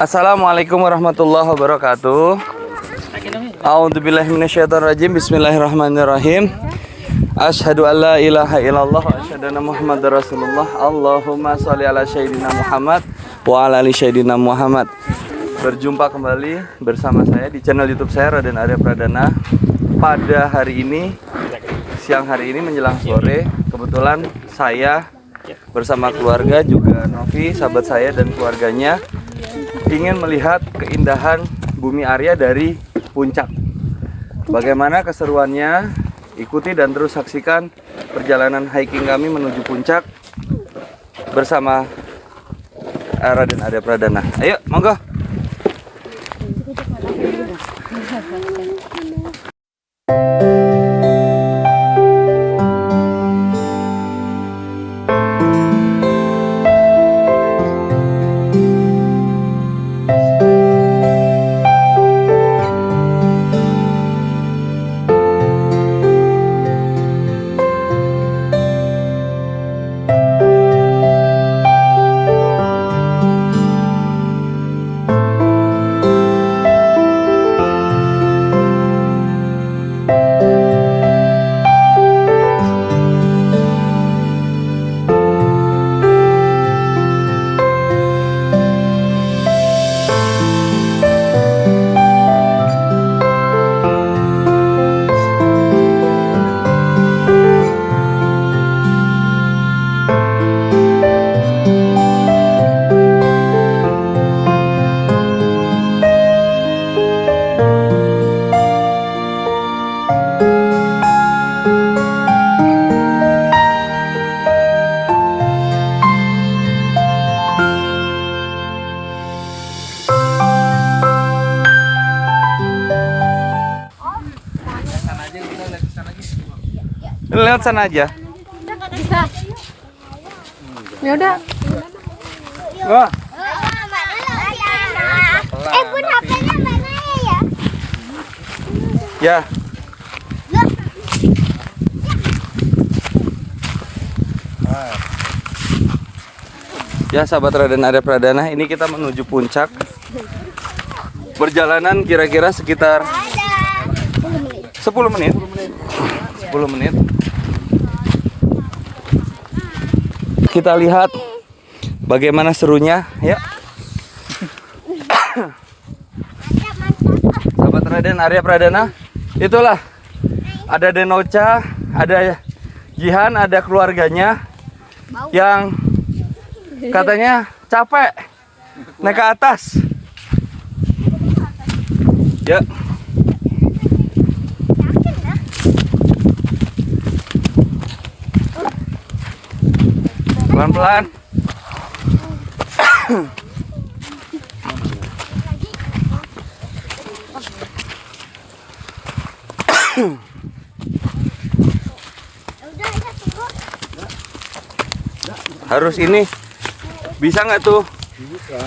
Assalamualaikum warahmatullahi wabarakatuh. A'udzubillahi minasyaitonirrajim. Bismillahirrahmanirrahim. Asyhadu an la ilaha illallah wa asyhadu anna Muhammadar Rasulullah. Allahumma sholli ala sayyidina Muhammad wa ala ali sayyidina Muhammad. Berjumpa kembali bersama saya di channel YouTube saya, Raden Arya Pradana. Pada hari ini, siang hari ini menjelang sore, kebetulan saya bersama keluarga, juga Novi, sahabat saya dan keluarganya, ingin melihat keindahan Bumi Arya dari puncak. Bagaimana keseruannya? Ikuti dan terus saksikan perjalanan hiking kami menuju puncak bersama Raden Arya Pradana. Ayo, monggo. Lewat sana aja. Bisa. Ya udah. Wah. Bun, HP-nya mana ya? Ya. Ya, sahabat Raden Arya Pradana, ini kita menuju puncak. Perjalanan kira-kira sekitar 10 menit. 10 menit. Kita lihat bagaimana serunya, ya. Sahabat Raden Arya Pradana, itulah ada Denocha, ada Jihan, ada keluarganya yang katanya capek naik ke atas. Ya. Pelan-pelan. Harus ini. Bisa nggak tuh? Bisa.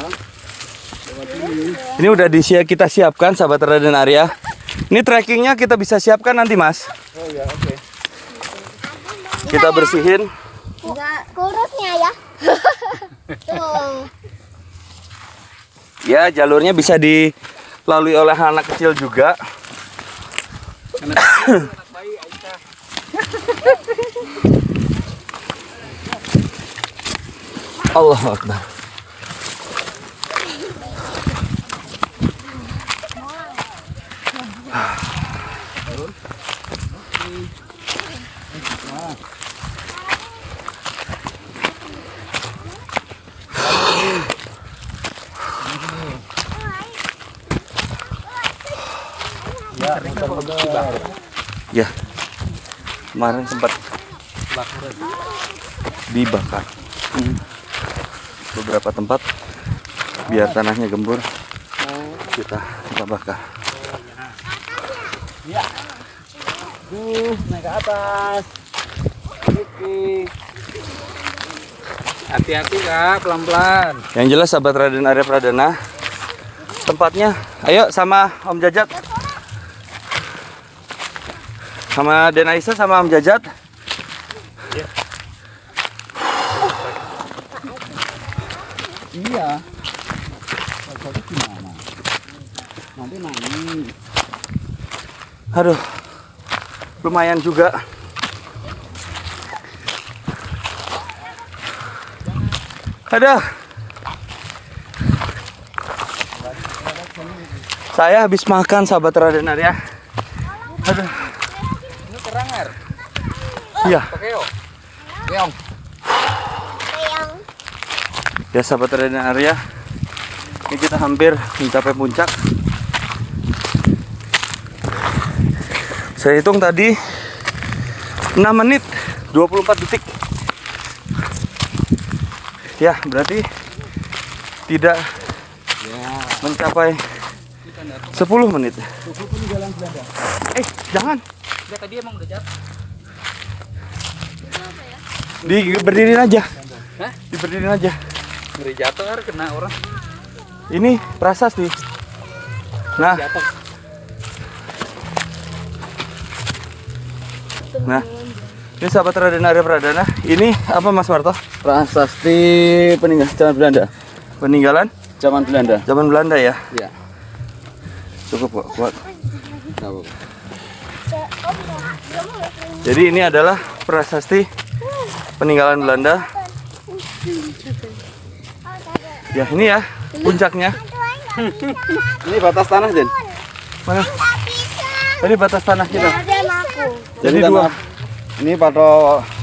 Ini udah kita siapkan, sahabat Raden Arya. Ini trekkingnya kita bisa siapkan nanti, Mas. Oh ya, oke. Kita bersihin. Kurusnya ya. Tuh. Ya, jalurnya bisa dilalui oleh anak kecil juga. Allahu Akbar. Ya, kemarin sempat dibakar beberapa tempat biar tanahnya gembur, kita bakar. Ya, naik ke atas. Hati-hati Kak, pelan-pelan. Yang jelas sahabat Raden Arya Pradana, tempatnya, ayo sama Om Jajat, sama Den Aisyah, sama Om Jajat. Iya. Jatuh gimana? Nanti nangis. Aduh, lumayan juga. Ada. Saya habis makan sahabat Raden Arya. Aduh. Ini kerang air. Iya. Pakai yo. Keong. Yang Ya sahabat Raden Arya. Ini kita hampir mencapai puncak. Saya hitung tadi 6 menit 24 detik. Ya, berarti tidak mencapai 10 menit. Jangan. Dia tadi emang udah jatuh. Berdiriin aja. Hah? Diberdiriin aja. Ngeri jatuh air kena orang. Ini prasasti. Nah, Jatuh. nah. Ini sahabat Raden Arya Pradana. Ini apa Mas Marto? Prasasti peninggalan zaman Belanda. Peninggalan Zaman Belanda. zaman Belanda ya. Iya. Cukup kok, kuat. Tahu. Jadi ini adalah prasasti peninggalan Belanda. Ya ini ya puncaknya. Ini batas tanah, Den. Mana? nggak bisa. Tadi batas tanah kita. Ada aku. Jadi tanah- dua. Ini pada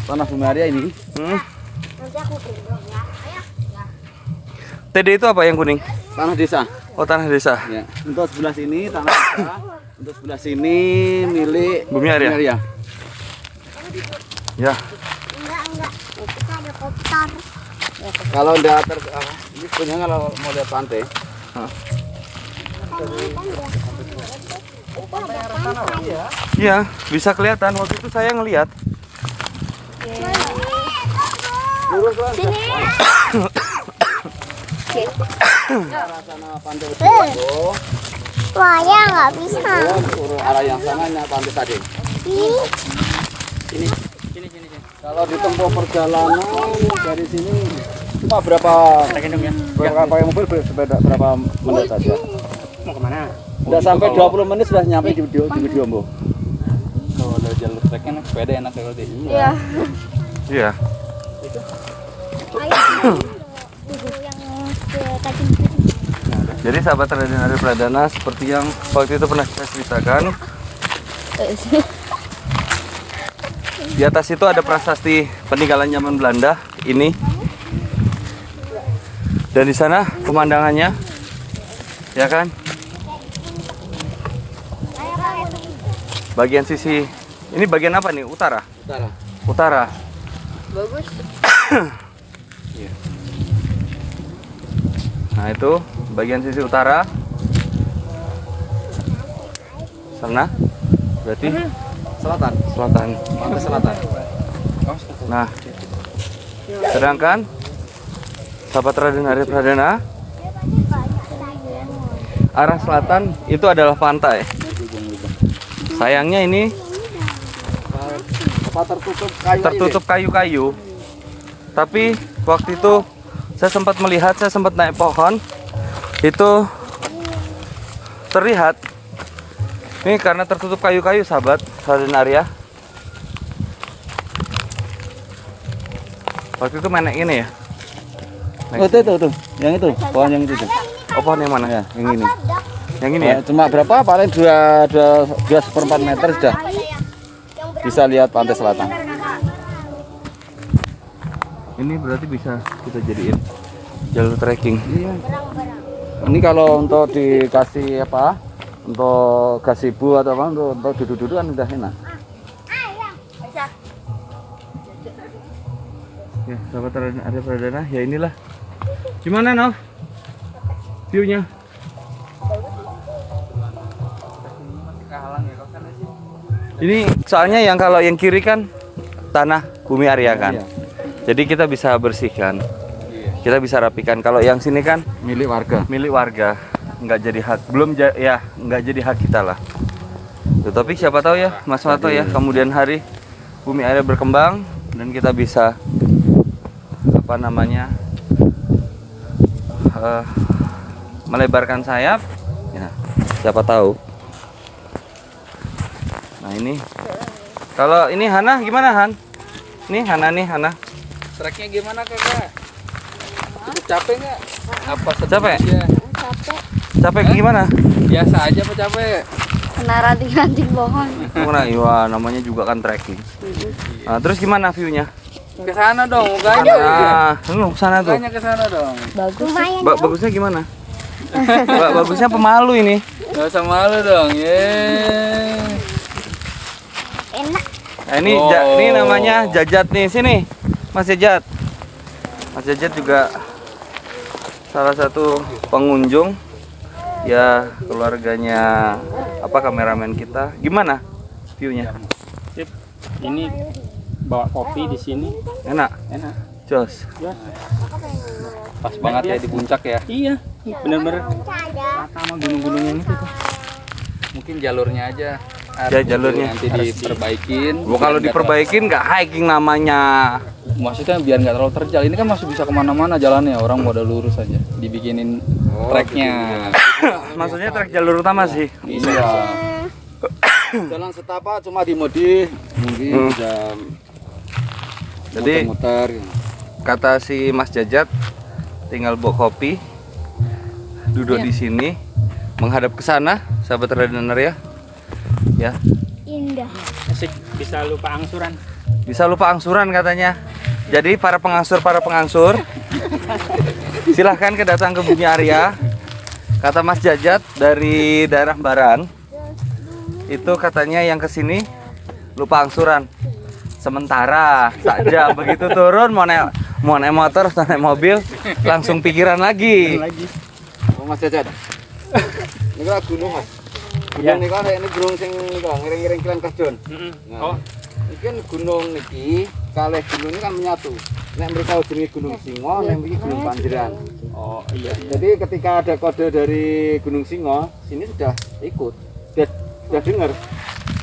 tanah Bumi Arya ini. Nanti aku gendong ya. Ayo. TD itu apa yang kuning? Tanah desa. Oh tanah desa. Ya. Untuk sebelah sini tanah desa. Untuk sebelah sini milik Bumi Arya. Ya. Enggak. Kita ada kopter. Kalau udah ini sebenarnya kalau mau lihat pantai. Iya, bisa kelihatan. Waktu itu saya ngelihat. Sini. Sana pantai Ujiwando. Wah, ya nggak bisa. Arah yang sananya pantai tadi. Ih, Kalau ditempuh perjalanan dari sini cuma berapa pakai mobil bersepeda berapa menit saja? Mau kemana? Udah sampai 20 menit sudah nyampe di video Mbok. Kalau ada jalur treknya naik sepeda enak kalau di. Iya. Iya. Jadi sahabat Raden Arya Pradana seperti yang waktu itu pernah saya ceritakan. Di atas itu ada prasasti peninggalan zaman Belanda ini. Dan di sana pemandangannya, ya kan? Bagian sisi ini bagian apa nih? Utara. Utara. Utara. Bagus. Nah itu bagian sisi utara. Sana berarti Selatan. selatan. Pantai selatan. Nah, sedangkan sahabat Raden Arya Pradana arah selatan itu adalah pantai. Sayangnya ini Apa tertutup kayu? tertutup kayu-kayu. Tapi waktu itu saya sempat melihat, saya sempat naik pohon. Itu terlihat. Ini karena tertutup kayu-kayu sahabat Raden Arya. Waktu itu main naik ini ya. Oh, itu. Yang itu, pohon yang itu. Oh, pohon yang mana? Ya, yang ini. Yang ini ya. Cuma berapa? Paling 2,4 meter sudah bisa lihat pantai selatan. Ini berarti bisa kita jadiin jalur trekking. Iya. Ini kalau untuk dikasih apa? Untuk gazebo atau apa? Untuk duduk-duduk kan udah enak. Ya, sahabat Raden Arya Pradana, ya inilah. Gimana, Nov? View-nya? Ini soalnya yang kalau yang kiri kan tanah Bumi Arya kan. Iya. Jadi kita bisa bersihkan. Kita bisa rapikan. Kalau yang sini kan Milik warga. milik warga, nggak jadi hak, ya nggak jadi hak kita lah. Tapi siapa tahu ya Mas Wato ya, kemudian hari Bumi Arya berkembang dan kita bisa apa namanya melebarkan sayap. Ya, siapa tahu. Nah ini, kalau ini Hana gimana Han? Nih Hana nih Hana. Treknya gimana kakak? Cukup capek nggak? Apa sedang Capek? aja? Capek. Capek gimana? Biasa aja apa capek? Kena ranting-ranting pohon. Mana? Iya namanya juga kan trekking. Nah, terus gimana viewnya? Ke sana dong, mukanya. Nah, lu sana tuh. Mukanya ke sana dong. Bagus. Lumayan. Bagusnya gimana? Bagusnya pemalu ini. Gak usah malu dong, ye. Enak. Nah, ini ini namanya Jajat nih, sini. Mas Jajat. Mas Jajat juga salah satu pengunjung. Ya, keluarganya kameramen kita. Gimana view-nya? Sip. Ini bawa kopi di sini. Enak. Enak. Jos. Pas banget ya di puncak ya. Iya, bener-bener sama gunung-gunung ini tuh. Mungkin jalurnya aja. Ya, jalurnya. Nanti diperbaikin. Kalau diperbaikin nggak hiking namanya. Maksudnya biar nggak terlalu terjal. Ini kan masih bisa kemana-mana jalannya. Orang modal lurus aja. Dibikinin treknya. Maksudnya trek jalur utama sih. Iya. Jalan setapak cuma dimodif, mungkin bisa Jadi muter-muter. kata si Mas Jajat tinggal bawa kopi, duduk di sini, menghadap ke sana, sahabat Radenar ya. Ya, Indah. Asik, bisa lupa angsuran. bisa lupa angsuran katanya. Jadi para pengangsur silahkan datang ke Bumi Arya. Kata Mas Jajat dari daerah Baran, itu katanya yang kesini lupa angsuran. Sementara saja begitu turun mau naik motor atau naik mobil langsung pikiran lagi. Oh, Mas Jajat. Ini kan gunung Mas. Gunung ini kan ini gunung sing ngiring-ngiring Kilen Kasjon. Oh. Ini kan gunung niki kalih gunung ini kan menyatu. Nek mereka jenenge Gunung Singo, nek iki Gunung Panjeran. Oh iya. Jadi ketika ada kode dari Gunung Singo, sini sudah ikut. Sudah dengar.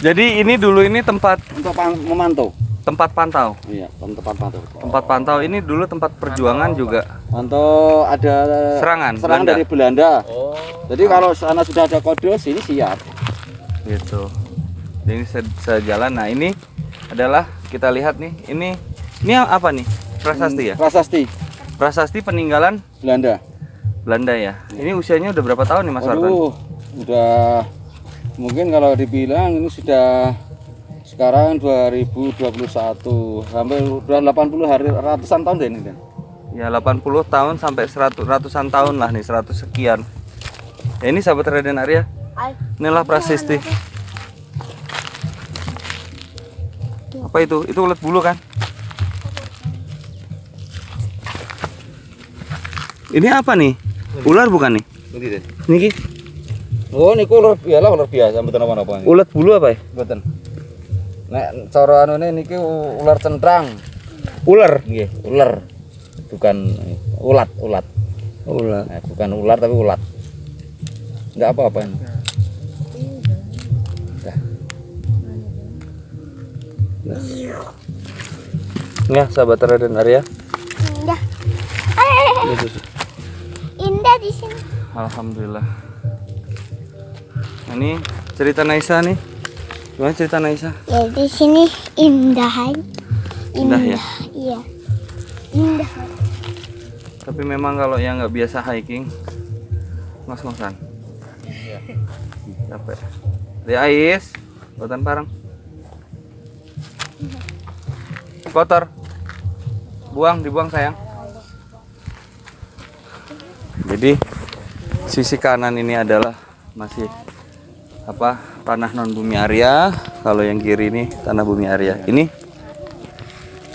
Jadi ini dulu ini tempat Untuk memantau. tempat pantau. Iya, tempat pantau. Tempat pantau ini dulu tempat perjuangan juga. Untuk ada Serangan Belanda. dari Belanda. Oh. Jadi kalau sana sudah ada kode, sini siap. Gitu. Ini sejalan. Nah ini adalah kita lihat nih. Ini apa nih? Prasasti ya? Prasasti Prasasti peninggalan Belanda ya. Ini usianya udah berapa tahun nih Mas Wartan? Udah mungkin kalau dibilang ini sudah sekarang 2021 hampir udah 80 hari ratusan tahun deh ini kan. Ya 80 tahun sampai 100 ratusan tahun lah nih, 100 sekian. Ya, ini sahabat Raden Arya. Inilah prasasti. Apa itu? Itu ulat bulu kan? Ini apa nih? Ular bukan nih? Niki. Oh, niku ular biasa mboten apa-apa. Ulat bulu apa ya? Mboten. Nek cara anune niki ular centrang. Ular. Nggih, ular. Bukan ulat. Ular. Nah, bukan ular tapi ulat. Enggak apa-apa ini. Ya, sahabat Raden Arya. Indah. Indah di sini. Alhamdulillah. Nah, ini cerita Naisa nih. Gimana cerita Naisa? Ya di sini indah. Indah ya? Iya. Indah. Tapi memang kalau yang nggak biasa hiking, ngos-ngosan. Iya. Capek. Di Ais, buatan parang. Kotor. Dibuang sayang. Jadi sisi kanan ini adalah masih tanah non Bumi Arya. Kalau yang kiri ini tanah Bumi Arya. Ini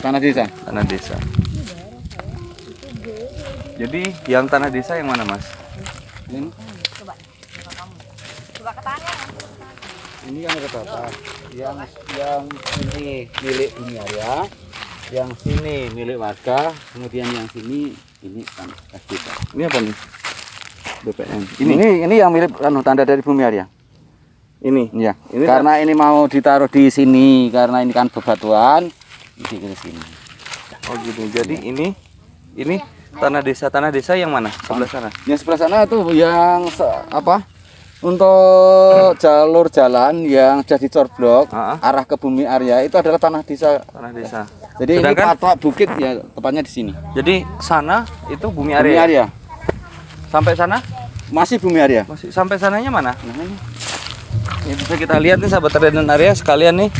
Tanah desa. tanah desa. Jadi yang tanah desa yang mana Mas? Ini. Ini yang terdapat. Yang ini milik Bumi Arya, yang sini milik warga, kemudian yang sini ini tanah desa. Ini apa nih? BPM. Ini yang milik tanda dari Bumi Arya. Ini. Iya. Ini Karena ini mau ditaruh di sini karena ini kan bebatuan, di sini. Oh gitu. Jadi ini Tanah desa yang mana? Sebelah sana. Yang sebelah sana tuh yang untuk jalur jalan yang jadi corblok arah ke Bumi Arya itu adalah tanah desa. Tanah desa. Jadi ini patok bukit ya, tepatnya di sini. Jadi sana itu Bumi Bumi Arya. Arya. Sampai sana? Masih Bumi Arya. Masih sampai sananya mana? Nah, ini. Ini bisa kita lihat nih sahabat Raden Arya sekalian nih.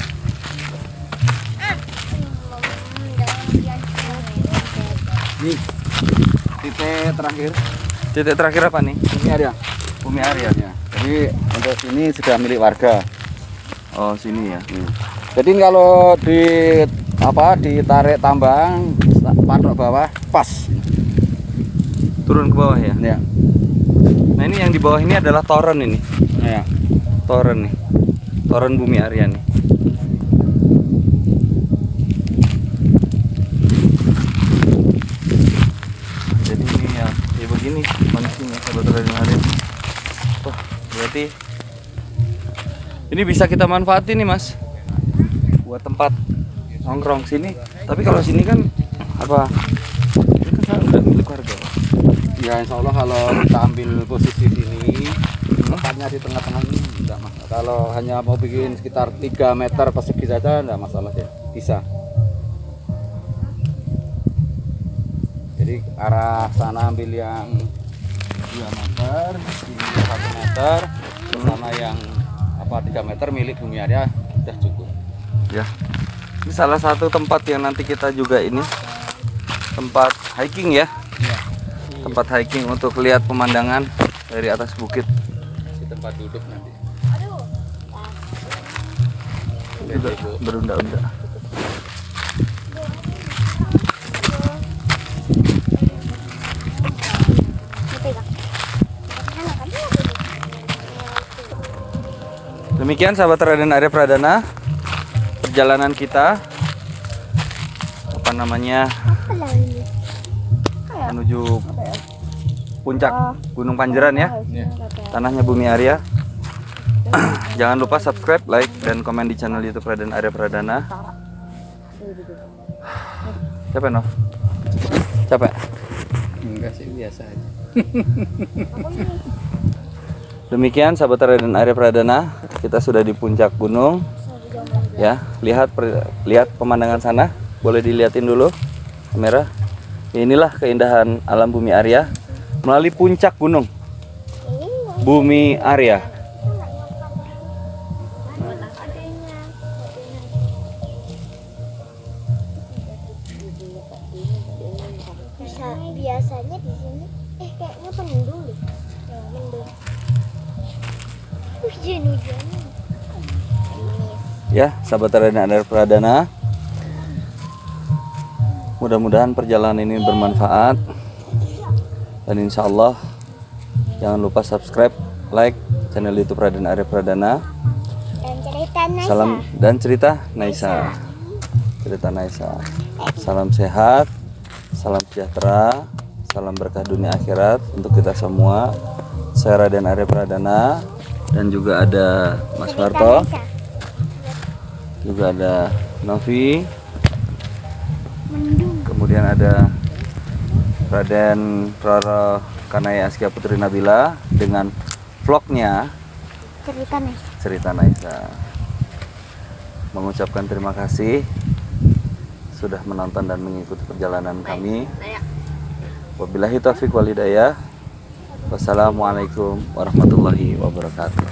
Nih. Titik terakhir. Titik terakhir apa nih? Bumi Arya. Bumi Arya. Ya. Jadi untuk sini sudah milik warga. Oh, sini ya. Jadi kalau ditarik tambang patok bawah pas. Turun ke bawah ya. Ya. Nah, ini yang di bawah ini adalah toren ini. Ya. Toren nih. Toren Bumi Arya nih. Jadi ini ya begini kondisinya sahabat Raden Arya. Wah, berarti ini bisa kita manfaatin nih Mas buat tempat nongkrong sini. Tapi kalau sini kan apa? Ini kan udah milik warga. Ya insya Allah kalau kita ambil posisi sini tepatnya di tengah-tengah ini tidak masalah. Kalau hanya mau bikin sekitar 3 meter persegi saja tidak masalah ya, bisa. Jadi arah sana ambil yang 2 meter, ini 1 meter, sana yang 3 meter milik Bumi Arya sudah cukup. Ya. Ini salah satu tempat yang nanti kita juga ini tempat hiking ya. Tempat hiking untuk lihat pemandangan dari atas bukit. Di tempat duduk nanti. Juga berunda-unda. Demikian sahabat Raden Arya Pradana, perjalanan kita menuju puncak Gunung Panjeran ya, tanahnya Bumi Arya. Jangan lupa subscribe, like, dan komen di channel YouTube Raden Arya Pradana. Capek no? Capek? Enggak sih, biasa aja. Demikian sahabat Raden Arya Pradana, kita sudah di puncak gunung. Ya, lihat pemandangan sana. Boleh dilihatin dulu kamera. Inilah keindahan alam Bumi Arya melalui puncak gunung Bumi Arya. Biasanya di sini kayaknya mendung deh. Ya, mendung. Hujan-hujan. Ya, sahabat Raden Arya Pradana, mudah-mudahan perjalanan ini bermanfaat. Dan insya Allah jangan lupa subscribe, like channel YouTube Raden Arya Pradana. Dan cerita Naisa. Salam dan cerita Naisa. Cerita Naisa. Salam sehat, salam sejahtera, salam berkah dunia akhirat untuk kita semua. Saya Raden Arya Pradana dan juga ada Mas Marto, juga ada Novi, kemudian ada Raden Roro Kanaya Askia Putri Nabila dengan vlognya Cerita Naisa. Cerita Naisa. Mengucapkan terima kasih sudah menonton dan mengikuti perjalanan kami. Wabillahi taufiq wal hidayah. Wassalamualaikum warahmatullahi wabarakatuh.